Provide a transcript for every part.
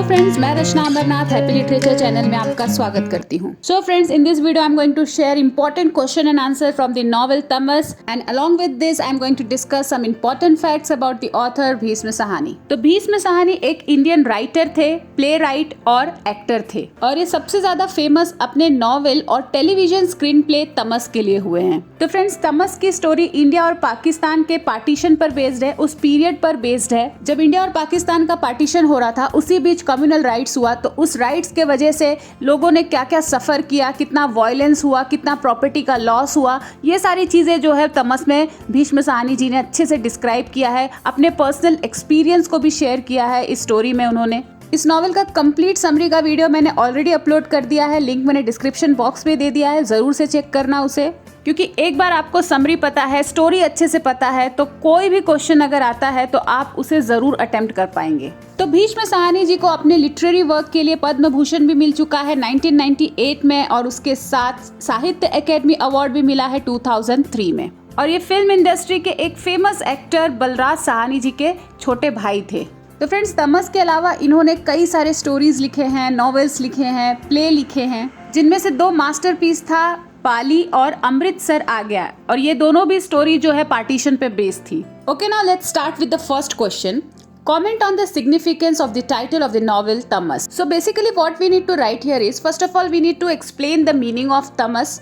Friends, मैं Rachna Amarnath happy literature channel में आपका स्वागत करती हूँ। So friends, in this video I am going to share important question and answer from the novel Tamas, and along with this I am going to discuss some important facts about the author Bhisham Sahni. तो भीष्म साहनी एक Indian writer थे, playwright और actor थे, और ये सबसे ज्यादा famous अपने नॉवेल और टेलीविजन स्क्रीन प्ले तमस के लिए हुए हैं। तो फ्रेंड्स, तमस की स्टोरी इंडिया और पाकिस्तान के पार्टीशन पर बेस्ड है, उस पीरियड पर बेस्ड है जब इंडिया और पाकिस्तान का पार्टीशन हो रहा था। उसी बीच कम्युनल राइट्स हुआ, तो उस राइट्स के वजह से लोगों ने क्या क्या सफर किया, कितना वायलेंस हुआ, कितना प्रॉपर्टी का लॉस हुआ, ये सारी चीजें जो है तमस में भीष्म साहनी जी ने अच्छे से डिस्क्राइब किया है। अपने पर्सनल एक्सपीरियंस को भी शेयर किया है इस स्टोरी में उन्होंने। इस नॉवेल का कंप्लीट समरी का वीडियो मैंने ऑलरेडी अपलोड कर दिया है, लिंक मैंने डिस्क्रिप्शन बॉक्स में दे दिया है, जरूर से चेक करना उसे, क्योंकि एक बार आपको समरी पता है, स्टोरी अच्छे से पता है, तो कोई भी क्वेश्चन अगर आता है तो आप उसे जरूर अटेम्प्ट कर पाएंगे। तो भीष्म साहनी जी को अपने लिटरेरी वर्क के लिए पद्म भूषण भी मिल चुका है 1998 में, और उसके साथ साहित्य अकेडमी अवार्ड भी मिला है 2003 में। और ये फिल्म इंडस्ट्री के एक फेमस एक्टर बलराज साहनी जी के छोटे भाई थे। तो फ्रेंड्स, तमस के अलावा इन्होंने कई सारे स्टोरीज लिखे हैं, नॉवेल्स लिखे हैं, प्ले लिखे हैं, जिनमें से दो मास्टरपीस था पाली और अमृतसर आ गया, और ये दोनों भी स्टोरी जो है पार्टीशन पे बेस्ड थी। Okay, now let's start with the first question. Comment on the significance of the title of the novel Tamas. So basically what we need to write here is, first of all we need to explain the meaning of Tamas,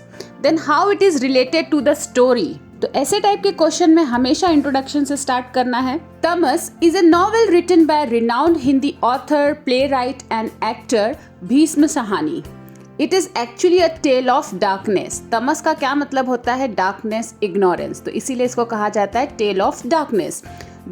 then how it is related to the story. तो ऐसे type के question में हमेशा introduction से start करना है। तमस is a novel written by renowned Hindi author, playwright and actor Bhishma Sahni. It is actually a tale of darkness. तमस का क्या मतलब होता है? डार्कनेस, इग्नोरेंस, तो इसीलिए इसको कहा जाता है tale of darkness.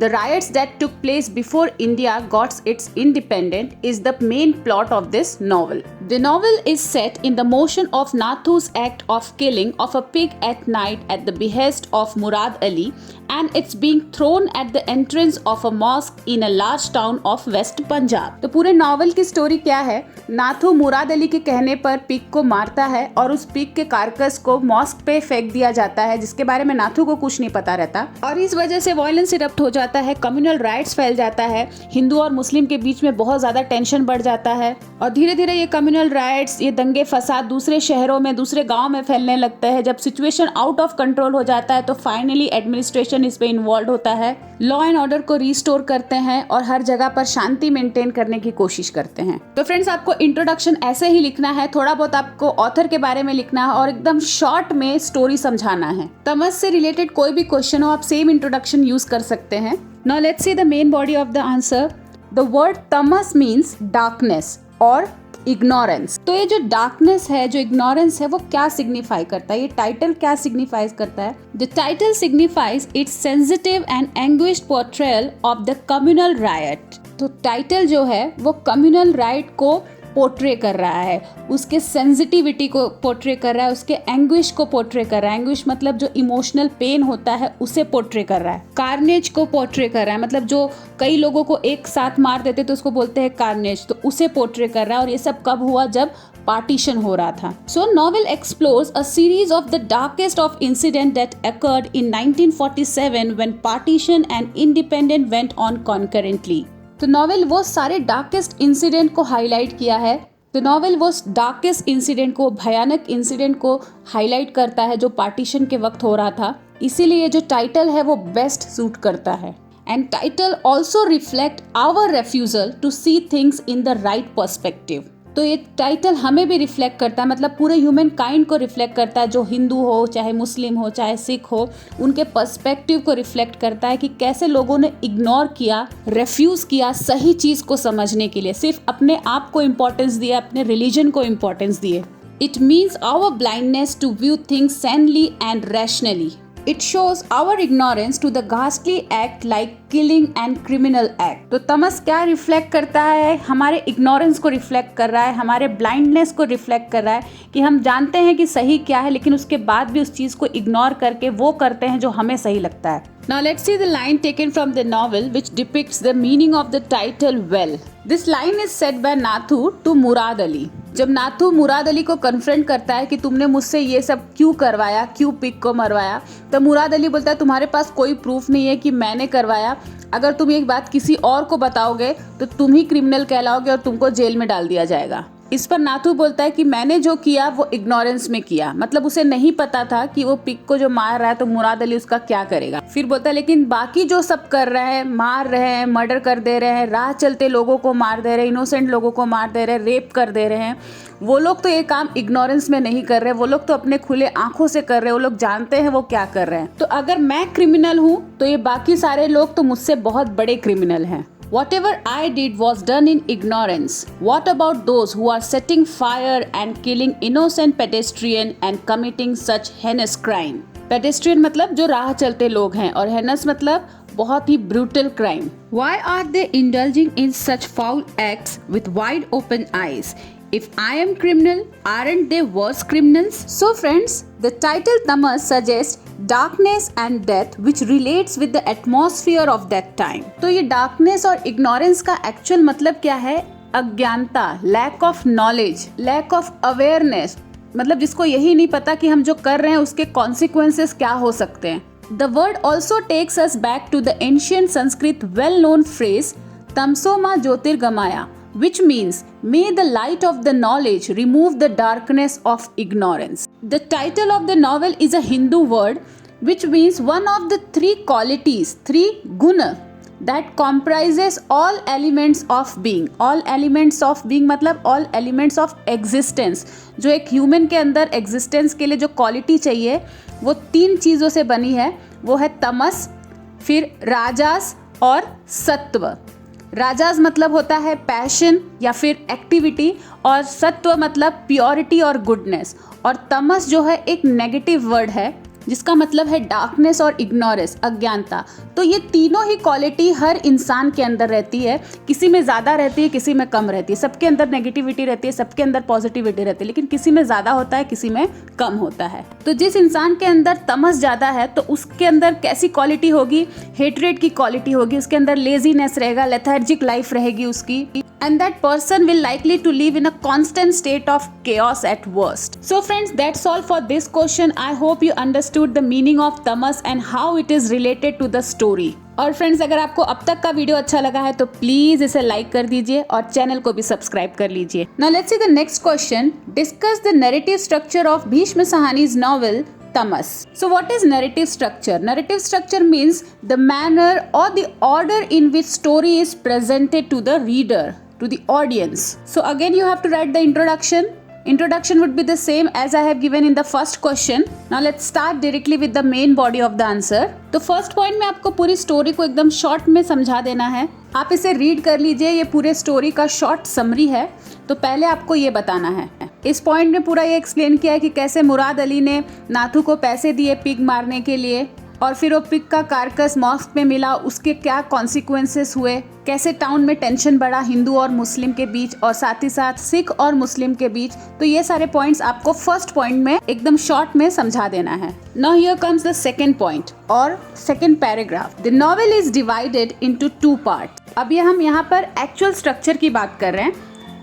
The riots that took place before India got its independence is the main plot of this novel. The novel is set in the motion of Nathu's act of killing of a pig at night at the behest of Murad Ali, and it's being thrown at the entrance of a mosque in a large town of West Punjab. तो पूरे novel की story क्या है? नाथू मुराद अली के कहने पर pig को मारता है और उस पिग के कारकस को मॉस्क पे फेंक दिया जाता है, जिसके बारे में नाथू को कुछ नहीं पता रहता, और इस वजह से वायलेंस इरप्ट हो जाता है, कम्युनल राइट्स फैल जाता है, हिंदू और मुस्लिम के बीच में बहुत ज्यादा टेंशन बढ़ जाता है, और धीरे धीरे ये कम्युनल राइट्स, ये दंगे फसाद दूसरे शहरों में, दूसरे गाँव में फैलने लगते हैं। जब सिचुएशन आउट ऑफ कंट्रोल हो जाता है तो फाइनली एडमिनिस्ट्रेशन इस पे इन्वॉल्व होता है, लॉ एंड ऑर्डर को रिस्टोर करते हैं और हर जगह पर शांति मेंटेन करने की कोशिश करते हैं। तो फ्रेंड्स, आपको इंट्रोडक्शन ऐसे ही लिखना है, थोड़ा बहुत आपको ऑथर के बारे में लिखना है और एकदम शॉर्ट में स्टोरी समझाना है। तमस से रिलेटेड कोई भी क्वेश्चन हो, आप सेम इंट्रोडक्शन यूज कर सकते हैं। Now let's see the main body of the answer. The word Tamas means darkness और इग्नोरेंस. तो ये जो डार्कनेस है, जो इग्नोरेंस है, वो क्या सिग्निफाई करता है? ये टाइटल क्या सिग्निफाई करता है? The title signifies it's sensitive and anguished portrayal of the communal right. तो टाइटल जो है वो कम्युनल राइट को पोर्ट्रे कर रहा है, उसके सेंसिटिविटी को पोर्ट्रे कर रहा है, उसके एंग्विश को पोर्ट्रे कर रहा है. एंग्विश मतलब जो इमोशनल पेन होता है उसे पोर्ट्रे कर रहा है. कार्नेज को पोर्ट्रे कर रहा है, मतलब जो कई लोगों को एक साथ मार देते तो उसको बोलते हैं कार्नेज, तो उसे पोर्ट्रे कर रहा है. और ये सब कब हुआ? जब पार्टीशन हो रहा था. So novel explores a series of the darkest of incident that occurred in 1947 when partition and independent went on concurrently. तो नॉवेल वो सारे डार्केस्ट इंसिडेंट को हाईलाइट किया है. तो नॉवेल वो डार्केस्ट इंसिडेंट को, भयानक इंसिडेंट को हाईलाइट करता है जो पार्टीशन के वक्त हो रहा था. इसीलिए जो टाइटल है वो बेस्ट सूट करता है. And title also reflect our refusal to see things in the right perspective. तो ये टाइटल हमें भी रिफ्लेक्ट करता है, मतलब पूरे ह्यूमन काइंड को रिफ्लेक्ट करता है, जो हिंदू हो, चाहे मुस्लिम हो, चाहे सिख हो, उनके पर्सपेक्टिव को रिफ्लेक्ट करता है कि कैसे लोगों ने इग्नोर किया, रेफ्यूज किया सही चीज को समझने के लिए, सिर्फ अपने आप को इम्पोर्टेंस दिया, अपने रिलीजन को इम्पोर्टेंस दिए. It means our blindness to view things sanely and rationally. It shows our ignorance to the ghastly act like killing and criminal act. तो तमस क्या रिफ्लेक्ट करता है? हमारे इग्नोरेंस को रिफ्लेक्ट कर रहा है, हमारे ब्लाइंडनेस को रिफ्लेक्ट कर रहा है कि हम जानते हैं कि सही क्या है, लेकिन उसके बाद भी उस चीज को इग्नोर करके वो करते हैं जो हमें सही लगता है. Now let's see the line taken from the novel which depicts the meaning of the title well. This line is said by Nathu to Murad Ali. जब नाथू मुराद अली को कन्फ्रंट करता है कि तुमने मुझसे ये सब क्यों करवाया, क्यों पिग को मरवाया, तो मुराद अली बोलता है तुम्हारे पास कोई प्रूफ नहीं है कि मैंने करवाया। अगर तुम एक बात किसी और को बताओगे तो तुम ही क्रिमिनल कहलाओगे और तुमको जेल में डाल दिया जाएगा। इस पर नाथू बोलता है कि मैंने जो किया वो इग्नोरेंस में किया, मतलब उसे नहीं पता था कि वो पिग को जो मार रहा है तो मुराद अली उसका क्या करेगा। फिर बोलता है लेकिन बाकी जो सब कर रहे हैं, मार रहे हैं, मर्डर कर दे रहे हैं, राह चलते लोगों को मार दे रहे हैं, इनोसेंट लोगों को मार दे रहे हैं, रेप कर दे रहे हैं, वो लोग तो ये काम इग्नोरेंस में नहीं कर रहे, वो लोग तो अपने खुले आंखों से कर रहे हैं, वो लोग जानते हैं वो क्या कर रहे हैं। तो अगर मैं क्रिमिनल हूँ तो ये बाकी सारे लोग तो मुझसे बहुत बड़े क्रिमिनल हैं। Whatever I did was done in ignorance. What about those who are setting fire and killing innocent pedestrian and committing such heinous crime? Pedestrian मतलब जो राह चलते लोग हैं और heinous मतलब बहुत ही brutal crime. Why are they indulging in such foul acts with wide open eyes? If I am criminal, aren't they worse criminals? So friends, the title Tamas suggests darkness and death which relates with the atmosphere of that time. तो ये darkness और ignorance का actual मतलब क्या है? अज्ञानता, lack of knowledge, lack of awareness, मतलब जिसको यही नहीं पता कि हम जो कर रहे हैं उसके consequences क्या हो सकते हैं. The word also takes us back to the ancient Sanskrit well-known phrase Tamsoma Jyotirgamaya, which means may the light of the knowledge remove the darkness of ignorance. The title of the novel is a Hindu word which means one of the three qualities, three guna that comprises all elements of being. All elements of being मतलब all elements of existence. जो एक human के अंदर existence के लिए जो quality चाहिए वो तीन चीज़ों से बनी है, वो है तमस, फिर राजास और सत्व। राजास मतलब होता है पैशन या फिर एक्टिविटी और सत्व मतलब प्योरिटी और गुडनेस, और तमस जो है एक नेगेटिव वर्ड है जिसका मतलब है डार्कनेस और इग्नोरेंस, अज्ञानता। तो ये तीनों ही क्वालिटी हर इंसान के अंदर रहती है, किसी में ज़्यादा रहती है, किसी में कम रहती है। सबके अंदर नेगेटिविटी रहती है, सबके अंदर पॉजिटिविटी रहती है, लेकिन किसी में ज़्यादा होता है, किसी में कम होता है। तो जिस इंसान के अंदर तमस ज़्यादा है तो उसके अंदर कैसी क्वालिटी होगी? हेट्रेड की क्वालिटी होगी, उसके अंदर लेजीनेस रहेगा, लेथार्जिक लाइफ रहेगी उसकी, and that person will likely to live in a constant state of chaos at worst. So friends, that's all for this question. I hope you understood the meaning of tamas and how it is related to the story. और friends, अगर आपको अब तक का video अच्छा लगा है तो प्लीज इसे लाइक कर दीजिए और चैनल को भी सब्सक्राइब कर लीजिए। Now let's see the next question. Discuss the narrative structure of Bhishma Sahani's novel Tamas. So what is narrative structure? Narrative structure means the manner or the order in which story is presented to the reader, to the audience. So again you have to write the introduction. Introduction would be the same as I have given in the first question. Now let's start directly with the main body of the answer. तो first point में आपको पूरी story को एकदम short में समझा देना है। आप इसे रीड कर लीजिए, ये पूरे स्टोरी का शॉर्ट समरी है। तो पहले आपको ये बताना है, इस पॉइंट में पूरा ये एक्सप्लेन किया है कि कैसे मुराद अली ने नाथू को पैसे दिए पिग मारने के लिए, और फिर वो पिग का कारकस मॉस्क में मिला, उसके क्या कॉन्सिक्वेंसेस हुए, कैसे टाउन में टेंशन बढ़ा हिंदू और मुस्लिम के बीच और साथ ही साथ सिख और मुस्लिम के बीच। तो ये सारे पॉइंट्स आपको फर्स्ट पॉइंट में एकदम शॉर्ट में समझा देना है। Now here comes the second point और second paragraph. The novel is divided into 2 part. अब ये हम यहाँ पर एक्चुअल स्ट्रक्चर की बात कर रहे हैं।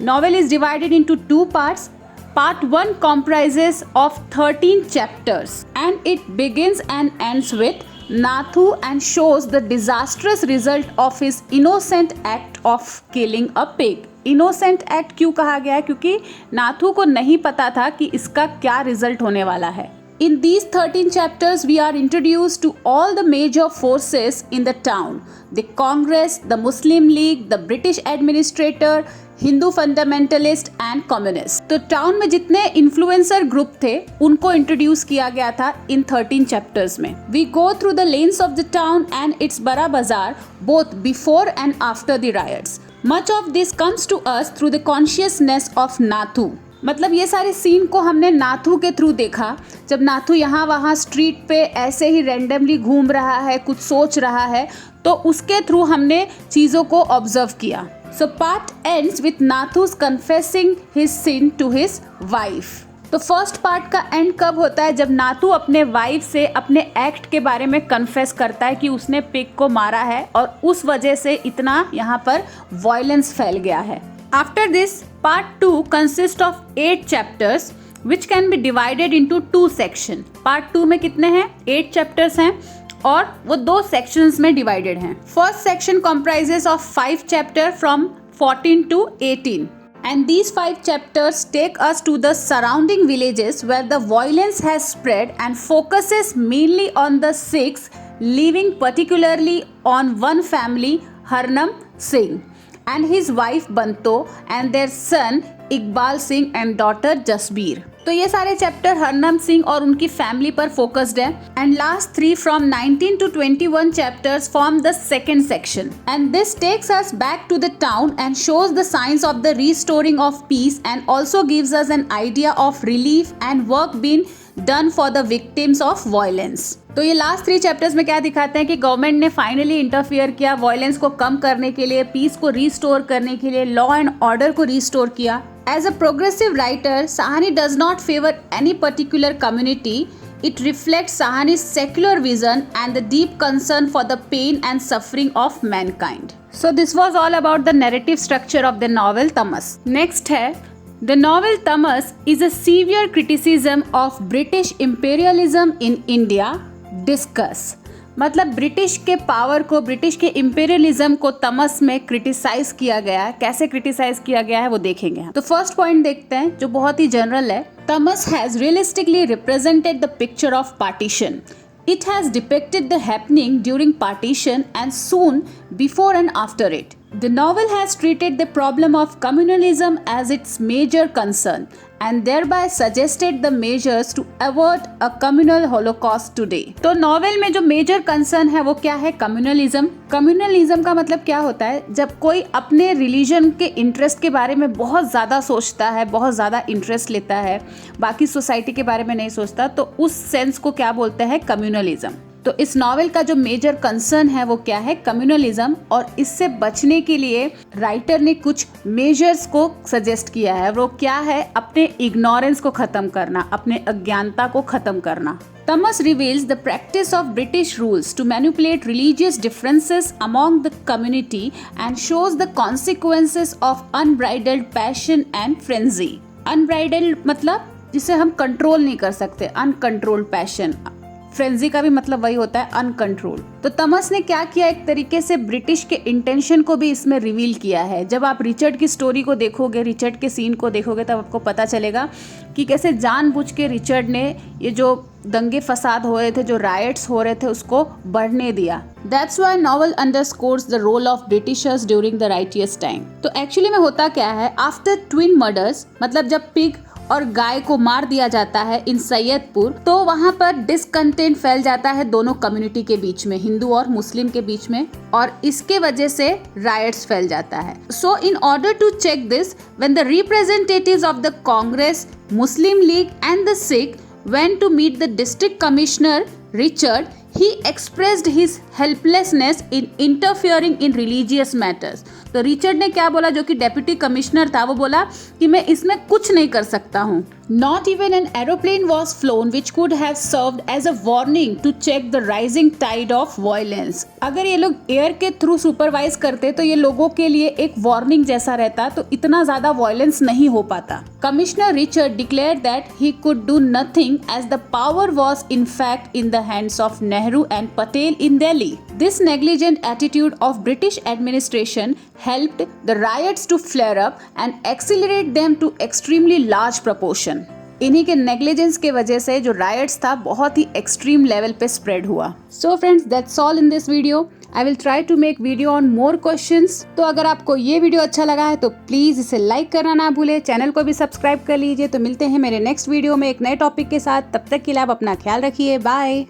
Novel is divided into 2 parts. Part 1 comprises of 13 chapters and it begins and ends with Nathu and shows the disastrous result of his innocent act of killing a pig. Innocent act क्यों कहा गया है? क्योंकि नाथू को नहीं पता था कि इसका क्या रिजल्ट होने वाला है। In these 13 chapters, we are introduced to all the major forces in the town. The Congress, the Muslim League, the British administrator, Hindu fundamentalist and communist. तो टाउन में जितने इन्फ्लुएंसर ग्रुप थे उनको इंट्रोड्यूस किया गया था इन 13 चैप्टर्स में। We go through the lens of the town and its bada bazaar both before and after the riots. Much of this comes to us through the consciousness of Nathu. मतलब ये सारे सीन को हमने नाथू के थ्रू देखा, जब नाथू यहाँ वहाँ स्ट्रीट पे ऐसे ही रैंडमली घूम रहा है, कुछ सोच रहा है, तो उसके थ्रू हमने चीज़ों को ऑब्जर्व किया। So part ends with Nathu's confessing his sin to his wife. तो फर्स्ट पार्ट का एंड कब होता है? जब नातू अपने वाइफ से अपने एक्ट के बारे में कन्फेस करता है कि उसने पिग को मारा है और उस वजह से इतना यहाँ पर वायलेंस फैल गया है। After this part 2 consist of 8 chapters which can be divided into 2 section। Part 2 में कितने हैं? 8 चैप्टर्स हैं और वो 2 सेक्शंस में डिवाइडेड हैं। First section comprises of 5 chapter from 14 to 18 and these 5 chapters take us to the surrounding villages where the violence has spread and focuses mainly on the Sikhs, living particularly on one family, Harnam Singh and his wife Banto and their son Iqbal Singh and daughter Jasbir. तो ये सारे chapter हरनम Singh और उनकी family पर focused है and last 3 from 19 to 21 chapters form the second section and this takes us back to the town and shows the signs of the restoring of peace and also gives us an idea of relief and work been done for the victims of violence. तो ये last 3 chapters में क्या दिखाते हैं कि government ने finally interfere किया violence को कम करने के लिए, पीस को रिस्टोर करने के लिए, लॉ एंड ऑर्डर को रिस्टोर किया। As a progressive writer, Sahani does not favor any particular community. It reflects Sahani's secular vision and the deep concern for the pain and suffering of mankind. So this was all about the narrative structure of the novel Tamas. Next है The novel Tamas is a severe criticism of British imperialism in India. Discuss. मतलब British के power को, British के imperialism को तमस में criticise किया गया है। कैसे क्रिटिसाइज किया गया है वो देखेंगे। तो फर्स्ट पॉइंट देखते हैं जो बहुत ही जनरल है। तमस has realistically represented the picture of partition. It has depicted the happening during partition and soon before and after it. The novel has treated the problem of communalism as its major concern and thereby suggested the measures to avert a communal holocaust today. तो novel में जो major concern है वो क्या है? Communalism. Communalism का मतलब क्या होता है? जब कोई अपने रिलीजन के इंटरेस्ट के बारे में बहुत ज़्यादा सोचता है, बहुत ज़्यादा इंटरेस्ट लेता है, बाकी सोसाइटी के बारे में नहीं सोचता, तो उस सेंस को क्या बोलते हैं? कम्युनलिज्म। तो इस नॉवेल का जो मेजर कंसर्न है वो क्या है? कम्युनलिज्म। और इससे बचने के लिए राइटर ने कुछ मेजर्स को सजेस्ट किया है। वो क्या है? अपने इग्नोरेंस को खत्म करना, अपने अज्ञानता को खत्म करना। Tamas reveals the practice of British rules to manipulate religious differences among the community and shows the consequences of unbridled passion and frenzy. Unbridled मतलब जिसे हम कंट्रोल नहीं कर सकते, अनकंट्रोल्ड पैशन। फ्रेंजी का भी मतलब वही होता है, अनकंट्रोल। तो तमस ने क्या किया? एक तरीके से ब्रिटिश के इंटेंशन को भी इसमें रिवील किया है। जब आप रिचर्ड की स्टोरी को देखोगे, रिचर्ड के सीन को देखोगे, तब आपको पता चलेगा कि कैसे जानबूझ के रिचर्ड ने ये जो दंगे फसाद हो रहे थे, जो राइट्स हो रहे थे, उसको बढ़ने दिया। That's why novel underscores the role of Britishers during the righteous time. तो एक्चुअली में होता क्या है? आफ्टर ट्विन मर्डर्स, मतलब जब पिग और गाय को मार दिया जाता है इन सैयदपुर, तो वहाँ पर डिसकंटेंट फैल जाता है दोनों कम्युनिटी के बीच में, हिंदू और मुस्लिम के बीच में, और इसके वजह से राइट्स फैल जाता है। So in order to check this, when the representatives of the Congress, Muslim League and the Sikh went to meet the district commissioner Richard, he expressed his helplessness in interfering in religious matters. तो रिचर्ड ने क्या बोला? जो कि deputy commissioner था, वो बोला कि मैं इसमें कुछ नहीं कर सकता हूँ। Not even an aeroplane was flown which could have served as a warning to check the rising tide of violence. अगर ये लोग एयर के थ्रू सुपरवाइज करते तो ये लोगों के लिए एक वार्निंग जैसा रहता, तो इतना ज्यादा वायलेंस नहीं हो पाता। Commissioner Richard declared that he could do nothing as the power was in fact in the hands of Nehru and Patel in Delhi. This negligent attitude of British administration helped the riots to flare up and accelerate them to extremely large proportion. इन्हीं के negligence के वजह से जो riots था बहुत ही extreme level पे स्प्रेड हुआ। So friends, that's all in this video. I will try to make video on more questions. तो अगर आपको ये वीडियो अच्छा लगा है तो प्लीज इसे लाइक करना ना भूले, चैनल को भी सब्सक्राइब कर लीजिए। तो मिलते हैं मेरे नेक्स्ट वीडियो में एक नए टॉपिक के साथ। तब तक के लिए आप अपना ख्याल रखिए। बाय।